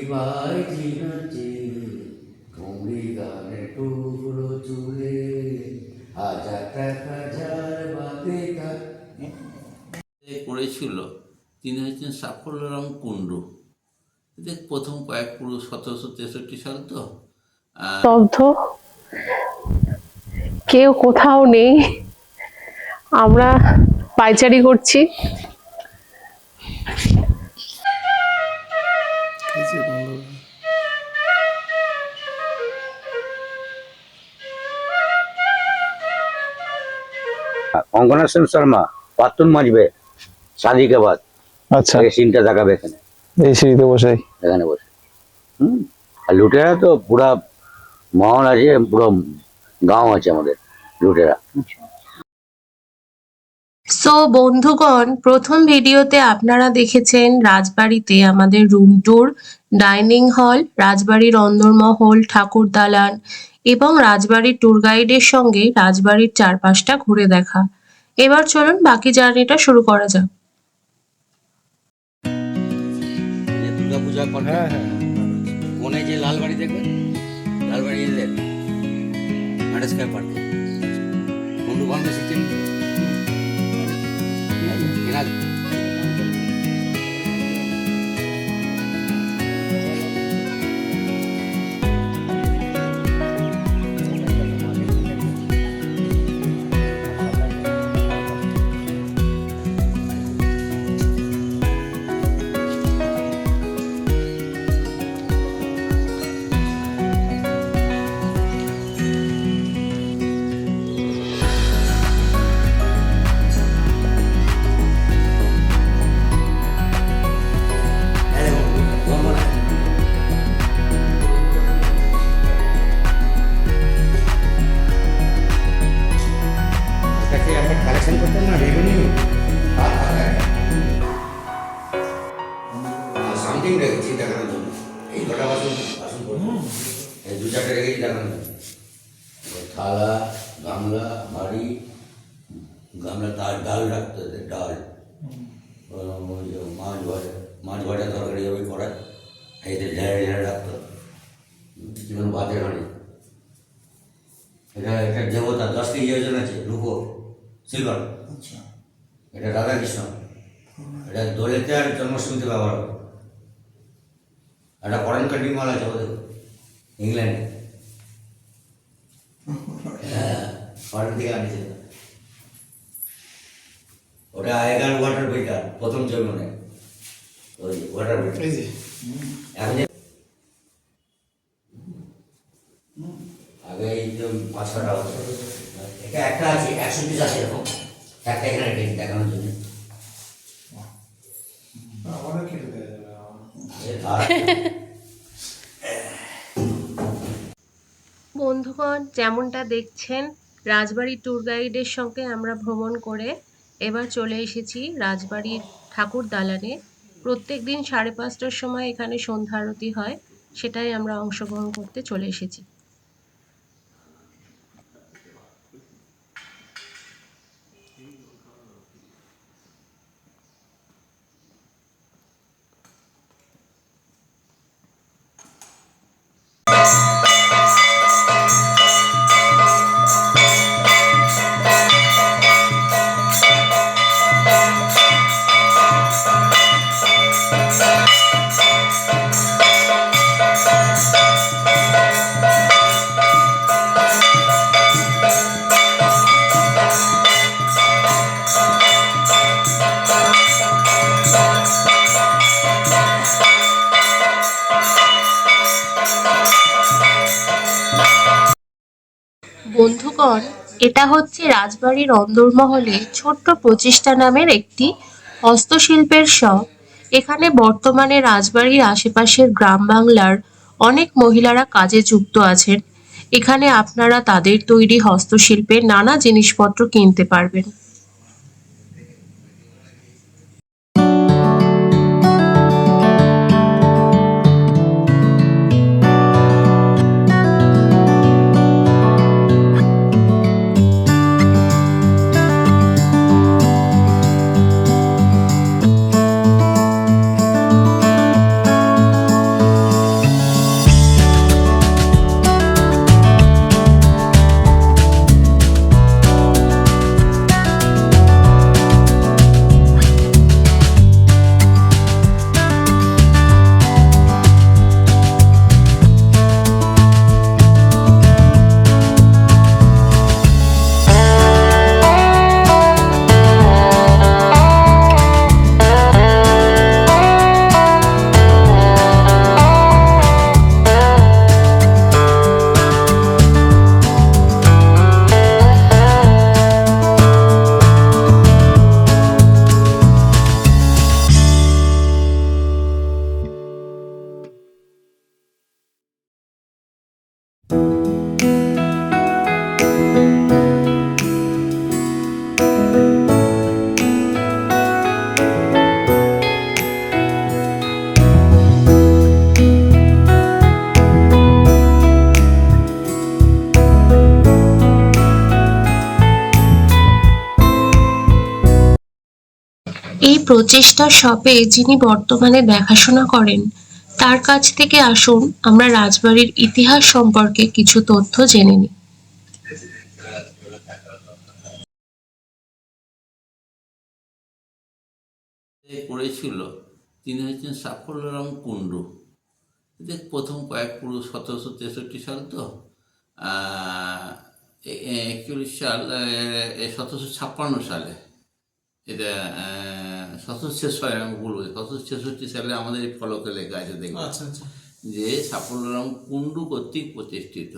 নিমাই চিনাচে কুমড়ি গানে টুকরো চুলে হাজার টাকা যার বাদে করেছিল। তিনি হচ্ছেন সাফল্যরাম কুণ্ডু। প্রথম কয়েক পুরো 1763 সাল তো স্তব্ধ, কেউ কোথাও নেই, আমরা পায়চারি করছি। कंगना सेन शर्मा पातुन মাজবে शादी के बाद। আচ্ছা, এই সিনটা দেখাবে এখানে, এই সিঁড়িতে বসেই এখানে বসে। আর লুটেরা তো পুরা মহল আছে, পুরো গাঁও আছে আমাদের লুটেরা। সো বন্ধুগণ, প্রথম ভিডিওতে আপনারা দেখেছেন রাজবাড়িতে আমাদের রুম ট্যুর, ডাইনিং হল, রাজবাড়ির অন্দরমহল, ঠাকুর দালান এবং রাজবাড়ির ট্যুর গাইডের সঙ্গে রাজবাড়ির চারপাশটা ঘুরে দেখা। এবার চলুন বাকি জার্নিটা শুরু করা যাক। দুর্গা পূজা করবে, মনে যে লালবাড়ি দেখবেন, লালবাড়ি এলেন আড়াইশায় পার্কে বন্ধু বান্ধব শিখছেন থালা, গামলা, হাঁড়ি, গামলা তার ডাল রাখতে হবে, ডাল মাছ ভাজা তরকারি ওই করা, এদের ঝাড়ে ঝাড়ে রাখতে হবে, যেমন ভাতের হাঁড়ি। এটা একটা দেবতা 10 কেজি ওজন আছে, রূপো সিলভার। এটা রাধাকৃষ্ণ, এটা দোলেতে আর জন্মাষ্টমীতে ব্যবহার হবে। একটা ফরেন কান্ট্রি মাল আছে ওদের, ইংল্যান্ডে, ফরেন থেকে আনিছে। ওটা আগেকার ওয়াটার ফিল্টার, প্রথম জন্মনে ওই ওয়াটার ফিল্টার। এখন আগে এই যে 500 টাকা, এটা একটা আছে, 100 পিস আছে এরকম একটা, এখানে দেখানোর জন্য। বন্ধুগণ, যেমনটা দেখছেন রাজবাড়ির ট্যুর গাইডের সঙ্গে আমরা ভ্রমণ করে এবার চলে এসেছি রাজবাড়ির ঠাকুর দালানে। প্রত্যেকদিন 5:30টার সময় এখানে সন্ধ্যা আরতি হয়, সেটাই আমরা অংশগ্রহণ করতে চলে এসেছি। বন্ধুগণ, এটা হচ্ছে রাজবাড়ির অন্দরমহলে ছোট্ট প্রচেষ্টা নামের একটি হস্তশিল্পের শপ। এখানে বর্তমানে রাজবাড়ির আশেপাশের গ্রাম বাংলার অনেক মহিলারা কাজে যুক্ত আছেন। এখানে আপনারা তাদের তৈরি হস্তশিল্পের নানা জিনিসপত্র কিনতে পারবেন। এই প্রচেষ্টা শপে যিনি বর্তমানে দেখাশোনা করেন তার কাছ থেকে আসুন আমরা রাজবাড়ির ইতিহাস সম্পর্কে কিছু তথ্য জেনে নিই। করেছিল তিনি হচ্ছেন সাফল্যরাম কুণ্ডু। এতে প্রথম কয়েক পুরো 1763 সাল তো 41 সাল 1756 সালে এটা 1763 আমি বলবো 1763 সালে আমাদের এই ফলকে লেখা আছে দেখবো যে সাফল্যরাম কুণ্ডু কর্তৃক প্রতিষ্ঠিত।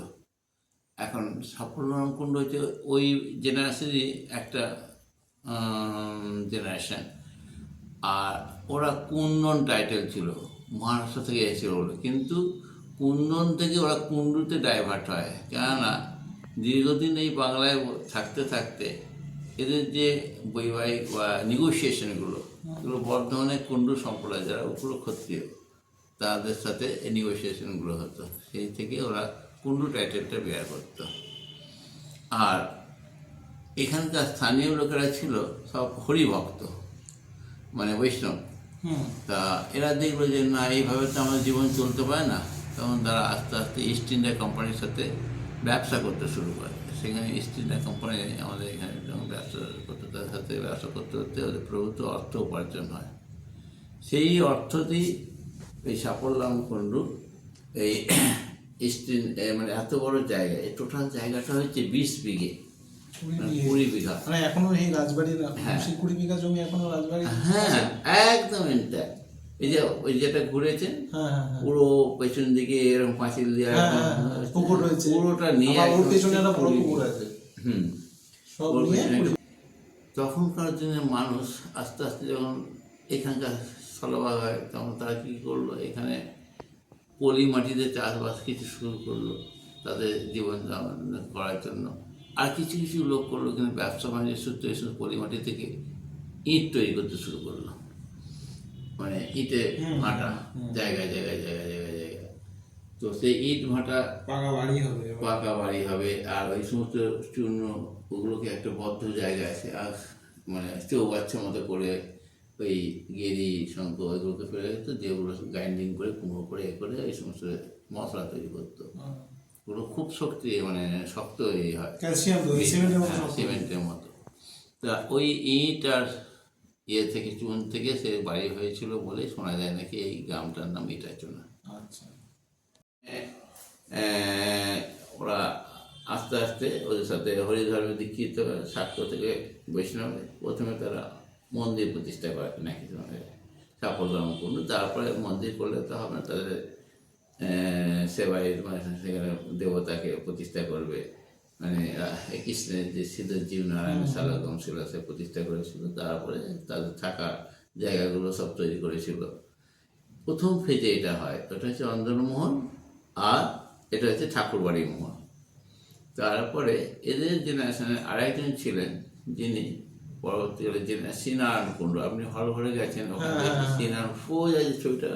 এখন সাফল্যরাম কুণ্ডু হচ্ছে ওই জেনারেশনেরই একটা জেনারেশন, আর ওরা কুন্দন টাইটেল ছিল, মহারাষ্ট্র থেকে এসেছিল বলে, কিন্তু কুন্দন থেকে ওরা কুণ্ডুতে ডাইভার্ট হয়। কেননা দীর্ঘদিন এই বাংলায় থাকতে থাকতে এদের যে বৈবাহিক বা নেগোসিয়েশনগুলো এগুলো বর্ধমানের কুণ্ডু সম্প্রদায় যারা উপর ক্ষত্রিয় তাদের সাথে এই নেগোসিয়েশনগুলো হতো, সেই থেকে ওরা কুণ্ডু টাইটেলটা বের করতো। আর এখানকার স্থানীয় লোকেরা ছিল সব হরিভক্ত, মানে বৈষ্ণব। তা এরা দেখলো যে না, এইভাবে তো আমাদের জীবন চলতে পারে না, তখন তারা আস্তে আস্তে ইস্ট ইন্ডিয়া কোম্পানির সাথে ব্যবসা করতে শুরু করে। সেখানে ইস্ট ইন্ডিয়া কোম্পানি আমাদের এখানে যখন ব্যবসা করতে, তাদের সাথে ব্যবসা করতে করতে ওদের প্রভূত অর্থ উপার্জন হয়। সেই অর্থ দিয়ে এই সাফল্যরাম কুণ্ডু এই ইস্ট মানে এত বড় জায়গা, এই টোটাল জায়গাটা হচ্ছে 20 বিঘে, 20 বিঘা। মানে এখনো এই রাজবাড়ির 20 বিঘা জমি এখনো রাজবাড়ি। হ্যাঁ, একদম ইনট্যাক্ট। এই যে ওই যেটা ঘুরেছেন পুরো পেছন দিকে এরকম পাঁচিল দিয়ে পুকুর রয়েছে, পুরোটা নিয়ে ওর পেছনে একটা বড় পুকুর আছে। সব নিয়ে তখনকার দিনে মানুষ আস্তে আস্তে যখন এখানকার স্থলভাগ হয় তখন তারা কী করলো, এখানে পলি মাটিতে চাষবাস কিছু শুরু করলো তাদের জীবনযাপন করার জন্য। আর কিছু কিছু লোক করলো এখানে ব্যবসা বাণিজ্য সূত্রে এসব পলি মাটি থেকে ইট তৈরি করতে শুরু করলো, মানে ইটে ভাটা জায়গায় জায়গায় জায়গায় জায়গায় জায়গায়। তো সেই ইট ভাটা পাকা বাড়ি হবে, আর ওই সমস্ত চূর্ণ ওগুলোকে একটা বদ্ধ জায়গায় আছে, আর মানে চৌবাচ্চার মতো করে ওই গেরি শঙ্খ ওইগুলোকে ফেলে দিত, যেগুলো গ্রাইন্ডিং করে কুমড়ো করে করে এই সমস্ত মশলা তৈরি করতো। ওগুলো খুব শক্তি, মানে শক্ত এই হয়, সিমেন্টের মতো। তা ওই ইট আর ইয়ে থেকে চুন থেকে সে বাড়ি হয়েছিল বলে শোনা যায় নাকি এই গ্রামটার নাম ইটাচুনা। ওরা আস্তে আস্তে ওদের সাথে হরিধর্মে দীক্ষিত শাক্ত থেকে বৈষ্ণবে প্রথমে তারা মন্দির প্রতিষ্ঠা করে নাকি সাফল্যরাম কুণ্ডু। তারপরে মন্দির করলে তো হবে না, তাদের সেবায় মানে সেখানে দেবতাকে প্রতিষ্ঠা করবে, মানে কৃষ্ণের যে সিদ্ধজীব নারায়ণ শালগ্রাম ছিল সে প্রতিষ্ঠা করেছিল। তারপরে তাদের থাকার জায়গাগুলো সব তৈরি করেছিল। প্রথম ফেজে এটা হয়, ওটা হচ্ছে অন্দরমহল, আর এটা হচ্ছে ঠাকুরবাড়ি মহল। তারপরে এদের জেনারেশনে আরেকজন ছিলেন যিনি পরবর্তীকালে শ্রীনারায়ণ কুণ্ডু, আপনি হল ঘরে গেছেন ওখানে শ্রীনারায়ণ সোজা যে ছবিটা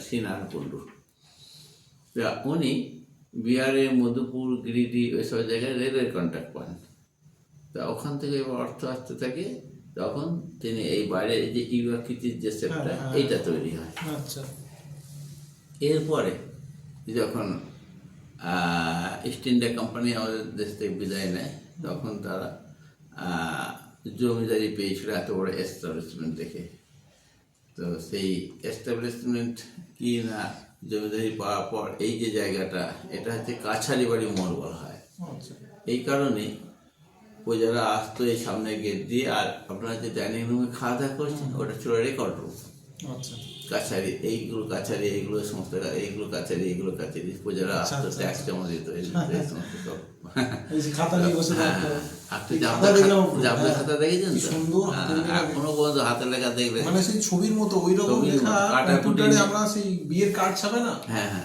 শ্রীনারায়ণ কুণ্ডু। তা উনি বিহারে মধুপুর গিরিডি ওইসব জায়গায় রেলের কন্ট্রাক্ট পান। তা ওখান থেকে অর্থ আসতে থাকে, তখন তিনি এই বাইরে যে ইউআকৃতির যে সেটটা এইটা তৈরি হয়। এরপরে যখন ইস্ট ইন্ডিয়া কোম্পানি আমাদের দেশ থেকে বিদায় নেয় তখন তারা জমিদারি পেয়েছিল এত বড় এস্টাবলিশমেন্ট দেখে। তো সেই এস্টাবলিশমেন্ট কি না জমিদারি পাওয়ার পর এই যে জায়গাটা এটা হচ্ছে কাছারি বাড়ি মোড় বলা হয়। এই কারণে প্রজারা আসতো এই সামনে গেট দিয়ে, আর আপনারা যে ডাইনিং রুমে খাওয়া দাওয়া করছেন ওটা ছিল রেকর্ড রুম। কাছারি এইগুলো কাছারি এইগুলো সমস্ত এইগুলো কাছারি এইগুলো কাছারি, প্রজারা আসতো ট্যাক্স জমা দিত এই সমস্ত সব। আপনি জাবলা খাতা দেখেছেন তো? এখনো পর্যন্ত হাতের লেখা দেখবেন, মানে সেই ছবির মতো ওই রকম লেখা। আমরা সেই বিয়ের কার্ড ছাপে না,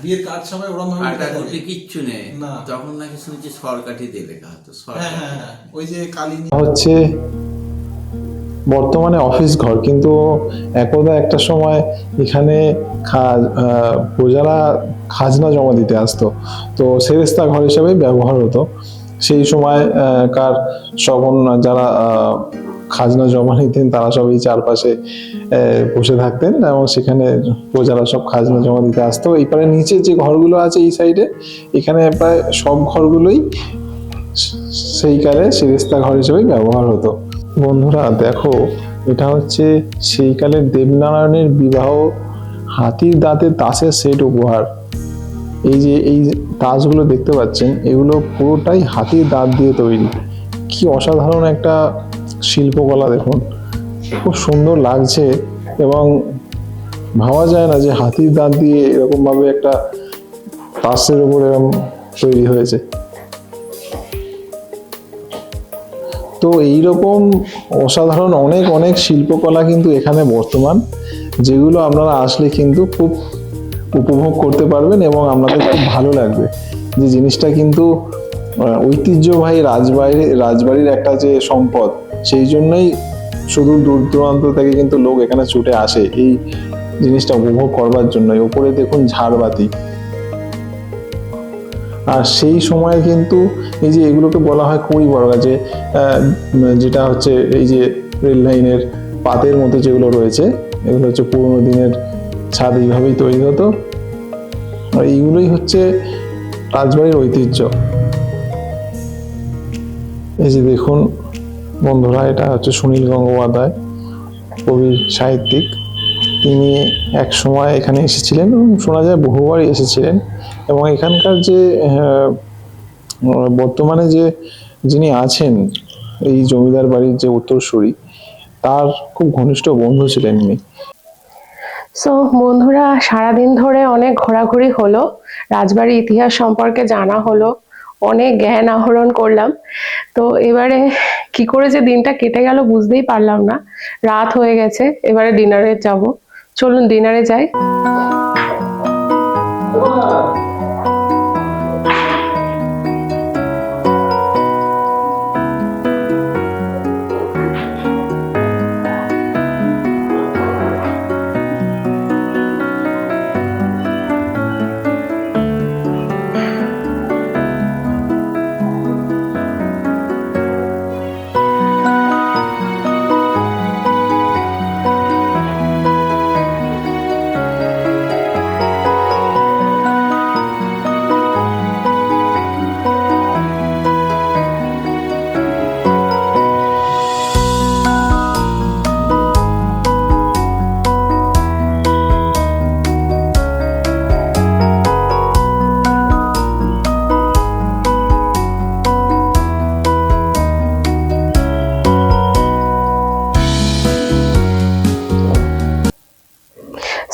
বিয়ের কার্ড ছাপায় ওরকম কাটাকুটি কিচ্ছু নেই। তখন নাকি শুনছি সরকাঠি দিয়ে লেখা হতো। ওই যে কালী হচ্ছে বর্তমানে অফিস ঘর, কিন্তু একদা একটা সময় এখানে প্রজারা খাজনা জমা দিতে আসতো, তো সেরেস্তা ঘর হিসেবে ব্যবহার হতো। সেই সময় কার যারা খাজনা জমা নিতেন তারা সব এই চারপাশে বসে থাকতেন এবং সেখানে প্রজারা সব খাজনা জমা দিতে আসতো। এইপারে নিচে যে ঘরগুলো আছে এই সাইডে, এখানে প্রায় সব ঘরগুলোই সেই কালে শিরেস্তা ঘর হিসেবে ব্যবহার হতো। বন্ধুরা দেখো, এটা হচ্ছে সেই কালের দেবনারায়ণের বিবাহ হাতির দাঁতের তাসের সেট উপহার। এই যে এই তাসগুলো দেখতে পাচ্ছেন, এগুলো পুরোটাই হাতির দাঁত দিয়ে তৈরি। কি অসাধারণ একটা শিল্পকলা দেখুন, খুব সুন্দর লাগছে এবং ভাবা যায় না যে হাতির দাঁত দিয়ে এরকম ভাবে একটা তাসের উপর এরকম তৈরি হয়েছে। তো এইরকম অসাধারণ অনেক অনেক শিল্পকলা কিন্তু এখানে বর্তমান, যেগুলো আপনারা আসলে কিন্তু খুব উপভোগ করতে পারবেন এবং আপনাদের খুব ভালো লাগবে। যে জিনিসটা কিন্তু ঐতিহ্যবাহী রাজবাড়ির একটা যে সম্পদ, সেই জন্যই শুধু দূর দূরান্ত থেকে কিন্তু লোক এখানে ছুটে আসে এই জিনিসটা উপভোগ করবার জন্যই। ওপরে দেখুন ঝাড়বাতি, আর সেই সময় কিন্তু এই যে এগুলোকে বলা হয় কুড়ি বর্গা, যে যেটা হচ্ছে এই যে রেল লাইনের পাতের মতো যেগুলো রয়েছে, এগুলো হচ্ছে পুরোনো দিনের ছাদ, এইভাবেই তৈরি হতো। আর এইগুলোই হচ্ছে রাজবাড়ির ঐতিহ্য। এই যে দেখুন বন্ধুরা, এটা হচ্ছে সুনীল গঙ্গোপাধ্যায়, কবি সাহিত্যিক। তিনি এক সময় এখানে এসেছিলেন এবং শোনা যায় বহুবারই এসেছিলেন, এবং এখানকার যে বর্তমানে যে যিনি আছেন এই জমিদার বাড়ির যে উত্তরসূরি, তার খুব ঘনিষ্ঠ বন্ধু ছিলেন ইনি। সো বন্ধুরা, সারাদিন ধরে অনেক ঘোরাঘুরি হলো, রাজবাড়ির ইতিহাস সম্পর্কে জানা হলো, অনেক জ্ঞান আহরণ করলাম। তো এবারে কি করে যে দিনটা কেটে গেল বুঝতেই পারলাম না। রাত হয়ে গেছে, এবারে ডিনারে যাব। চলুন ডিনারে যাই।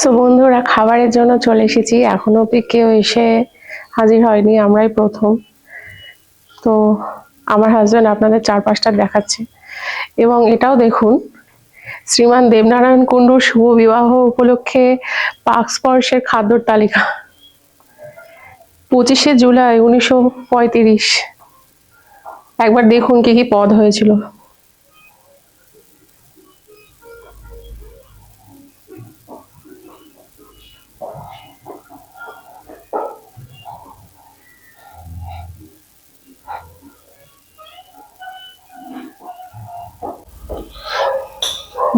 সো বন্ধুরা, খাবারের জন্য চলে এসেছি। এখনো অব্দি কেউ এসে হাজির হয়নি, আমরাই প্রথম। তো আমার হাজবেন্ড আপনাদের চারপাশটা দেখাচ্ছে, এবং এটাও দেখুন, শ্রীমান দেবনারায়ণ কুণ্ডুর শুভ বিবাহ উপলক্ষে পাক স্পর্শের খাদ্যর তালিকা, 25শে জুলাই 1935। একবার দেখুন কি কি পদ হয়েছিল।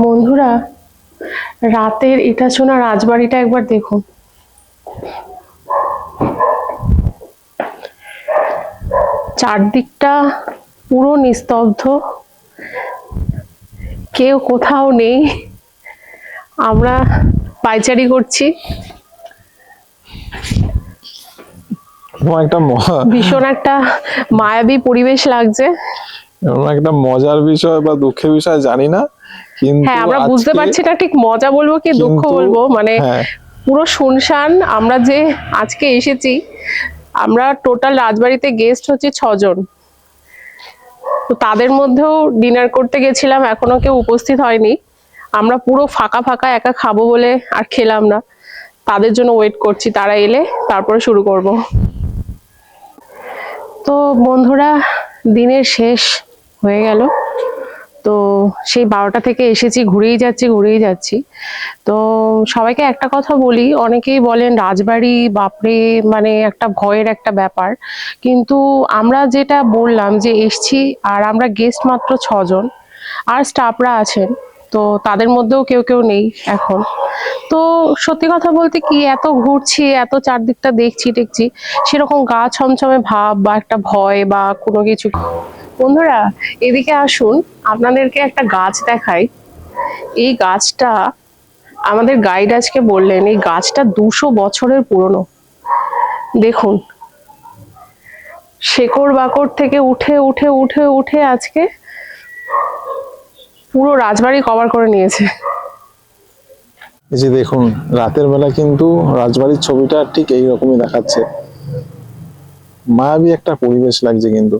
বন্ধুরা, রাতের ইটাচোনা রাজবাড়িটা একবার দেখুন। চারদিকটা পুরো নিস্তব্ধ, কেউ কোথাও নেই, আমরা পায়চারি করছি। ভীষণ একটা মায়াবী পরিবেশ লাগছে। একটা মজার বিষয় বা দুঃখের বিষয় জানি না, কিন্তু হ্যাঁ, আমরা বুঝতে পারছি না ঠিক মজা বলবো কি দুঃখ বলবো। মানে পুরো শুনশান। আমরা যে আজকে এসেছি, আমরা টোটাল রাজবাড়িতে গেস্ট হচ্ছে 6 জন। তো তাদের মধ্যেও ডিনার করতে গেছিলাম, এখনো কেউ উপস্থিত হয়নি। আমরা পুরো ফাঁকা ফাঁকা, একা খাবো বলে আর খেলাম না, তাদের জন্য ওয়েট করছি, তারা এলে তারপরে শুরু করব। তো বন্ধুরা, দিনের শেষ হয়ে গেল। তো সেই 12টা থেকে এসেছি, ঘুরেই যাচ্ছি। তো সবাইকে একটা কথা বলি, অনেকেই বলেন রাজবাড়ি বাপরে, মানে একটা ভয়ের একটা ব্যাপার। কিন্তু আমরা যেটা বললাম যে এসছি, আর আমরা গেস্ট মাত্র 6 জন। আর স্টাফরা আছেন, তো তাদের মধ্যেও কেউ কেউ নেই এখন। তো সত্যি কথা বলতে কি, এত ঘুরছি, এত চারদিকটা দেখছি টেকছি, সেরকম গা ছমছমে ভাব বা একটা ভয় বা কোনো কিছু। বন্ধুরা, এদিকে আসুন, আপনাদেরকে একটা গাছ দেখাই। এই গাছটা, আমাদের গাইড আজকে বললেন এই গাছটা 200 বছরের পুরনো। দেখুন, শেকড় বাকড় থেকে উঠে উঠে উঠে উঠে আজকে পুরো রাজবাড়ি কভার করে নিয়েছে। এই যে দেখুন, রাতের বেলা কিন্তু রাজবাড়ির ছবিটা ঠিক এইরকমই দেখাচ্ছে। মায়াবী একটা পরিবেশ লাগছে, কিন্তু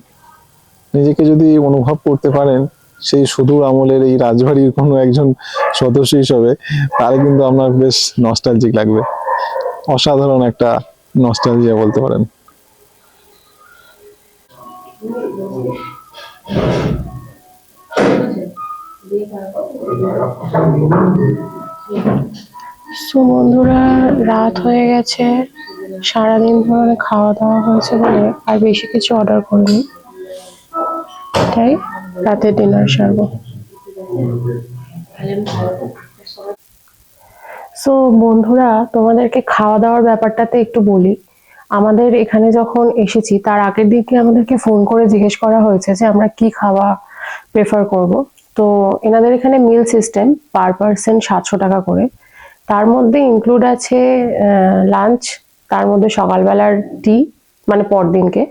নিজেকে যদি অনুভব করতে পারেন সেই সুদূর আমলের এই রাজবাড়ির কোনো একজন সদস্য হিসেবে, তাহলে কিন্তু আপনার বেশ নস্টালজিক লাগবে। অসাধারণ একটা নস্টালজিয়া বলতে পারেন। তো বন্ধুরা, রাত হয়ে গেছে, সারাদিন ধরে খাওয়া দাওয়া হয়েছে বলে আর বেশি কিছু অর্ডার করিনি, তাই রাতের ডিনার সারবো। সো বন্ধুরা, তোমাদেরকে খাওয়া দাওয়ার ব্যাপারটাতে একটু বলি। আমাদের এখানে যখন এসেছি তার আগের দিকে আমাদেরকে ফোন করে জিজ্ঞেস করা হয়েছে যে আমরা কি খাওয়া প্রেফার করব। তো এনাদের এখানে মিল সিস্টেম, পার পার্সন 700 টাকা করে। তার মধ্যে ইনক্লুড আছে লাঞ্চ, তার মধ্যে সকালবেলার টি, মানে পরদিনকে,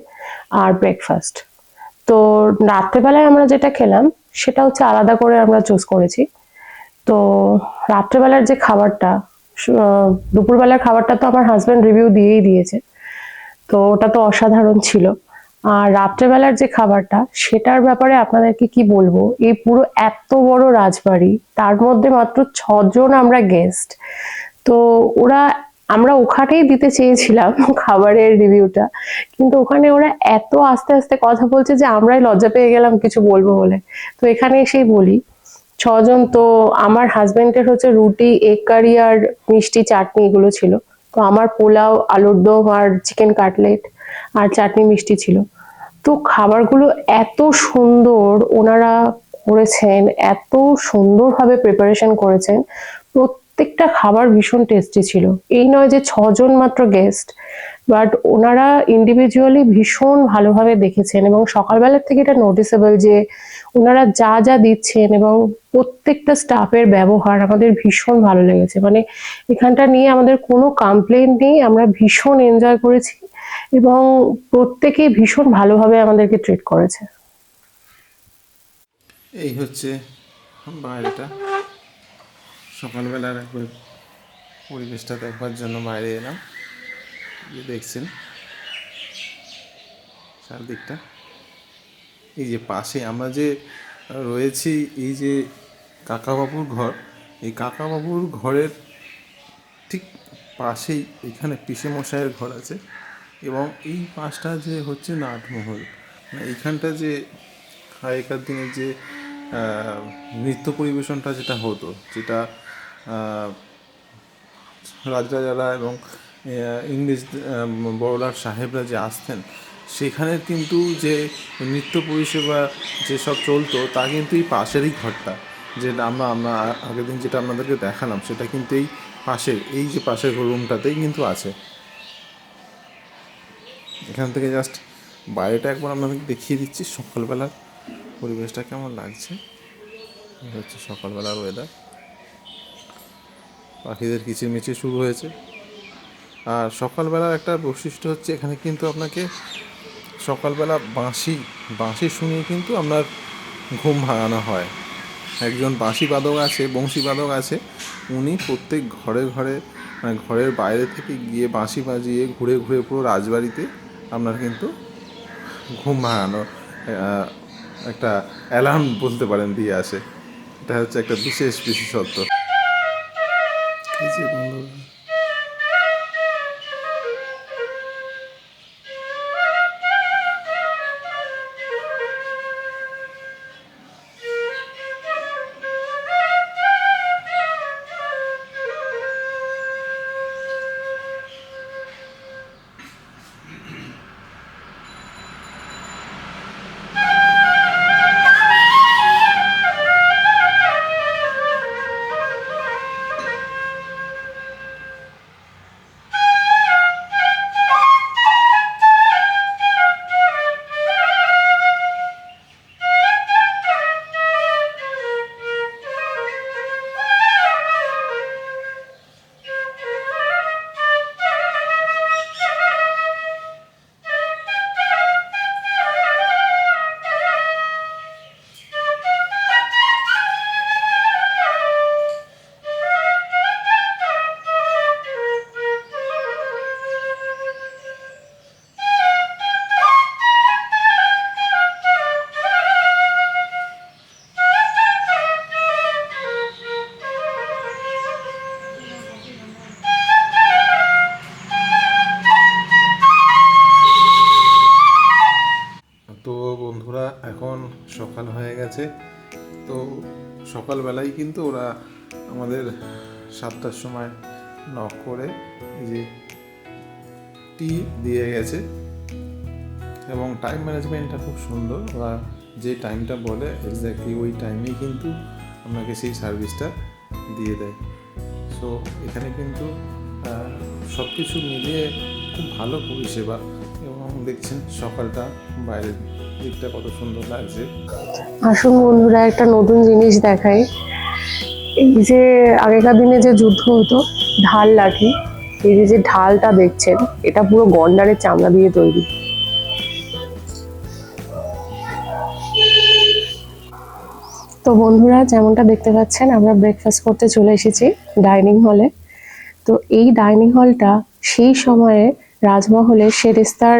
আর ব্রেকফাস্ট। তো রাত্রেবেলায় আমরা যেটা খেলাম সেটা হচ্ছে আলাদা করে আমরা চুজ করেছি। তো রাত্রেবেলার যে খাবারটা, দুপুরবেলার খাবারটা তো আমার হাজবেন্ড রিভিউ দিয়েই দিয়েছে, তো ওটা তো অসাধারণ ছিল। আর রাত্রেবেলার যে খাবারটা, সেটার ব্যাপারে আপনাদেরকে কি বলবো, এই পুরো এত বড় রাজবাড়ি, তার মধ্যে মাত্র 6 জন আমরা গেস্ট। তো ওরা, আমরা ওখানেই দিতে চেয়েছিলাম খাবারের রিভিউটা, কিন্তু ওখানে ওরা এত আস্তে আস্তে কথা বলছে যে আমরাই লজ্জা পেয়ে গেলাম কিছু বলবো বলে। তো এখানে এসেই বলি, 6 জন। তো আমার হাজবেন্ডের হচ্ছে রুটি, এগ কারি আর মিষ্টি চাটনি এগুলো ছিল। তো আমার পোলাও, আলুর দম আর চিকেন কাটলেট আর চাটনি মিষ্টি ছিল। তো খাবারগুলো এত সুন্দর ওনারা করেছেন, এত সুন্দরভাবে প্রিপারেশন করেছেন, প্রত্যেকটা খাবার ভীষণ টেস্টি ছিল। এই নয় যে 6 জন মাত্র গেস্ট, বাট ওনারা ইন্ডিভিজুয়ালি ভীষণ ভালোভাবে দেখেছেন, এবং সকালবেলার থেকে এটা নোটিসেবল যে ওনারা যা যা দিচ্ছেন এবং প্রত্যেকটা স্টাফের ব্যবহার আমাদের ভীষণ ভালো লেগেছে। মানে এখানটা নিয়ে আমাদের কোনো কমপ্লেন নেই, আমরা ভীষণ এনজয় করেছি এবং প্রত্যেকেই ভীষণ ভালোভাবে আমাদেরকে ট্রিট করেছে। এই হচ্ছে বাইরেটা। সকালবেলার একবার পরিবেশটা দেখবার জন্য বাইরে এলাম। যে দেখছেন চারদিকটা, এই যে পাশে আমরা যে রয়েছি, এই যে কাকাবাবুর ঘর, এই কাকাবাবুর ঘরের ঠিক পাশেই এখানে পিসেমশাইয়ের ঘর আছে, এবং এই পাশটা যে হচ্ছে নাটমহল। এইখানটা যে আগেকার দিনে যে নৃত্য পরিবেশনটা যেটা হতো, যেটা রাজরাজারা এবং ইংরেজ বড়লাট সাহেবরা যে আসতেন, সেখানে কিন্তু যে নৃত্য পরিষেবা যেসব চলতো তা কিন্তু এই পাশেরই ঘরটা, যেটা আমরা আগের দিন যেটা আপনাদেরকে দেখালাম, সেটা কিন্তু এই পাশের, এই যে পাশের রুমটাতেই কিন্তু আছে। এখান থেকে জাস্ট বাইরেটা একবার আপনাদেরকে দেখিয়ে দিচ্ছি সকালবেলার পরিবেশটা কেমন লাগছে। এই হচ্ছে সকালবেলার ওয়েদার, পাখিদের কিচিরমিচির শুরু হয়েছে। আর সকালবেলার একটা বৈশিষ্ট্য হচ্ছে, এখানে কিন্তু আপনাকে সকালবেলা বাঁশি শুনিয়ে কিন্তু আপনার ঘুম ভাঙানো হয়। একজন বাঁশি বাদক আছে, বংশী বাদক আছে, উনি প্রত্যেক ঘরে ঘরে, মানে ঘরের বাইরে থেকে গিয়ে বাঁশি বাজিয়ে ঘুরে ঘুরে পুরো রাজবাড়িতে আপনার কিন্তু ঘুম ভাঙানো একটা অ্যালার্ম বলতে পারেন দিয়ে আসে। এটা হচ্ছে একটা বিশেষত্ব। এই যে বন্ধুরা, সকাল হয়ে গেছে। তো সকালবেলায় কিন্তু ওরা আমাদের 7টার সময় নক করে এই যে টি দিয়ে গেছে, এবং টাইম ম্যানেজমেন্টটা খুব সুন্দর। ওরা যে টাইমটা বলে এক্স্যাক্টলি ওই টাইমেই কিন্তু আপনাকে সেই সার্ভিসটা দিয়ে দেয়। সো এখানে কিন্তু সব কিছু মিলিয়ে খুব ভালো পরিষেবা, এবং দেখছেন সকালটা বাইরের দিকটা কত সুন্দর লাগছে। আসুন বন্ধুরা, একটা নতুন জিনিস দেখাই। এই যে আগেকার দিনে যে যুদ্ধ হতো ঢাল লাঠি, এই যে ঢালটা দেখছেন এটা পুরো গন্ডারের চামড়া দিয়ে তৈরি। তো বন্ধুরা, যেমনটা দেখতে পাচ্ছেন আমরা ব্রেকফাস্ট করতে চলে এসেছি ডাইনিং হলে। তো এই ডাইনিং হলটা সেই সময়ে রাজমহলের সেরেস্তার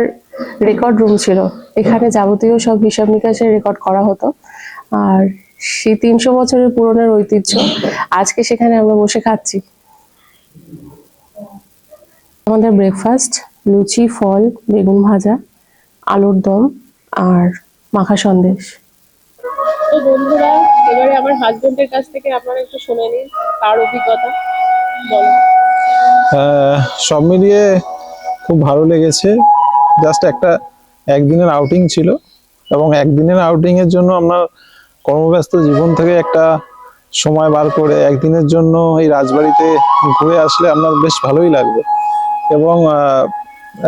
রেকর্ড রুম ছিল। এখানে যাবতীয় সব হিসাব নিকাশের রেকর্ড করা হতো, আর সেই 300 বছরের পুরনের ঐতিহ্য আজকে সেখানে আমরা বসে খাচ্ছি। আমাদের ব্রেকফাস্ট লুচি, ফল, বেগুন ভাজা, আলুর দম আর মাখা সন্দেশ। তো বন্ধুরা, এবারে আমার হাজবেন্ডের কাছ থেকে আপনারা একটু শুনে নিন তার অভিজ্ঞতা। বলো। সব মিলিয়ে খুব ভালো লেগেছে। জাস্ট একদিনের আউটিং ছিল, এবং একদিনের আউটিংয়ের জন্য আপনার কর্মব্যস্ত জীবন থেকে একটা সময় বার করে একদিনের জন্য এই রাজবাড়িতে ঘুরে আসলে আপনার বেশ ভালোই লাগবে। এবং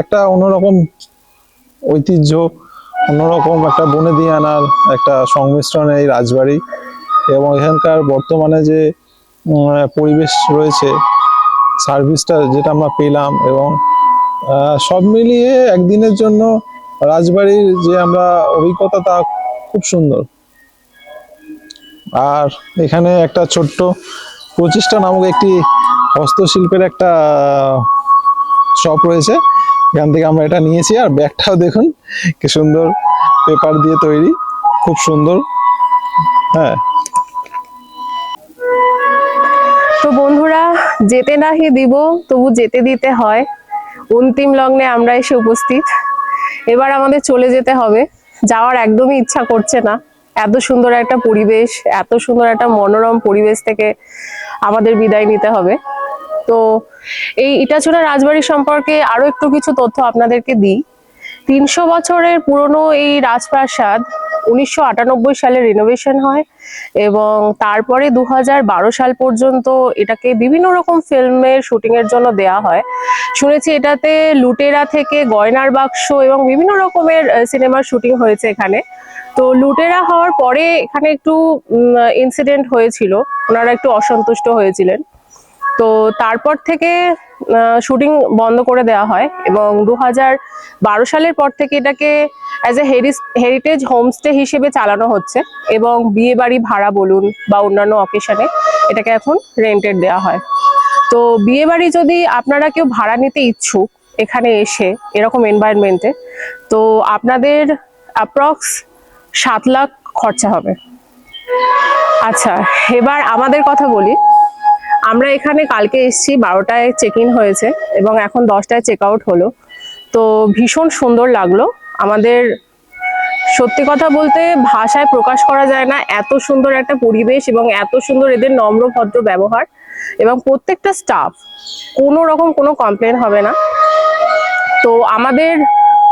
একটা অন্যরকম ঐতিহ্য, অন্যরকম একটা বনেদিয়ানার একটা সংমিশ্রণ এই রাজবাড়ি, এবং এখানকার বর্তমানে যে পরিবেশ রয়েছে, সার্ভিসটা যেটা আমরা পেলাম, এবং সব মিলিয়ে একদিনের জন্য রাজবাড়ির যে আমরা অভিজ্ঞতা তা খুব সুন্দর। আর এখানে একটা ছোট্ট প্রচেষ্টা নামক একটি হস্তশিল্পের একটা শপ রয়েছে, এখান থেকে আমরা এটা নিয়েছি। আর ব্যাগটাও দেখুন কি সুন্দর, পেপার দিয়ে তৈরি, খুব সুন্দর। হ্যাঁ, তো বন্ধুরা, যেতে নাহি দিব তবু যেতে দিতে হয়। অন্তিম লগ্নে আমরা এসে উপস্থিত। এবার আমাদের চলে যেতে হবে। যাওয়ার একদমই ইচ্ছা করছে না। এত সুন্দর একটা পরিবেশ, এত সুন্দর একটা মনোরম পরিবেশ থেকে আমাদের বিদায় নিতে হবে। তো এই ইটাচুরা রাজবাড়ি সম্পর্কে আরো একটু কিছু তথ্য আপনাদেরকে দিই। 300 বছরের পুরনো এই রাজপ্রাসাদ 1998 সালে রিনোভেশন হয়, এবং তারপরে 2012 সাল পর্যন্ত এটাকে বিভিন্ন রকম ফিল্মের শুটিং এর জন্য দেয়া হয়। শুনেছি এটাতে লুটেরা থেকে গয়নার বাক্স এবং বিভিন্ন রকমের সিনেমার শুটিং হয়েছে এখানে। তো লুটেরা হওয়ার পরে এখানে একটু ইনসিডেন্ট হয়েছিল, ওনারা একটু অসন্তুষ্ট হয়েছিলেন। তো তারপর থেকে শুটিং বন্ধ করে দেওয়া হয়, এবং 2012 সালের পর থেকে এটাকে অ্যাজ এ হেরিটেজ হোমস্টে হিসেবে চালানো হচ্ছে, এবং বিয়ে বাড়ি ভাড়া বলুন বা অন্যান্য অকেশনে এটাকে এখন রেন্টেড দেওয়া হয়। তো বিয়ে বাড়ি যদি আপনারা কেউ ভাড়া নিতে ইচ্ছুক এখানে এসে এরকম এনভায়রনমেন্টে, তো আপনাদের অ্যাপ্রক্স 7 লাখ খরচা হবে। আচ্ছা, এবার আমাদের কথা বলি। আমরা এখানে কালকে এসেছি, 12টায় চেক ইন হয়েছে এবং এখন 10টায় চেক আউট হলো। তো ভীষণ সুন্দর লাগলো আমাদের। সত্যি কথা বলতে ভাষায় প্রকাশ করা যায় না, এত সুন্দর একটা পরিবেশ এবং এত সুন্দর এদের নম্র ভদ্র ব্যবহার, এবং প্রত্যেকটা স্টাফ কোনো রকম কোনো কমপ্লেন হবে না। তো আমাদের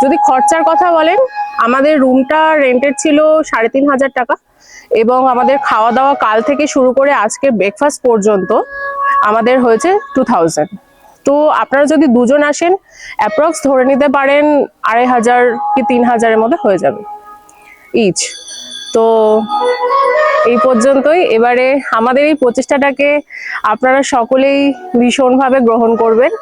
যদি খরচার কথা বলেন, আমাদের রুমটা রেন্টেড ছিল 3,500 টাকা, এবং আমাদের খাওয়া দাওয়া কাল থেকে শুরু করে আজকে ব্রেকফাস্ট পর্যন্ত আমাদের হয়েছে 2000। তো আপনারা যদি দুজন আসেন অ্যাপ্রক্স ধরে নিতে পারেন 2,500 কি 3,000-এর মধ্যে হয়ে যাবে ইচ। তো এই পর্যন্তই। এবারে আমাদের এই প্রচেষ্টাটাকে আপনারা সকলেই ভীষণভাবে গ্রহণ করবেন,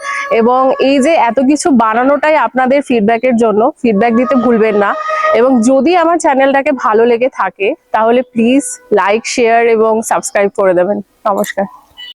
এবং এই যে এত কিছু বানানোটাই আপনাদের ফিডব্যাকের জন্য। ফিডব্যাক দিতে ভুলবেন না, এবং যদি আমার চ্যানেলটাকে ভালো লেগে থাকে তাহলে প্লিজ লাইক, শেয়ার এবং সাবস্ক্রাইব করে দেবেন। নমস্কার।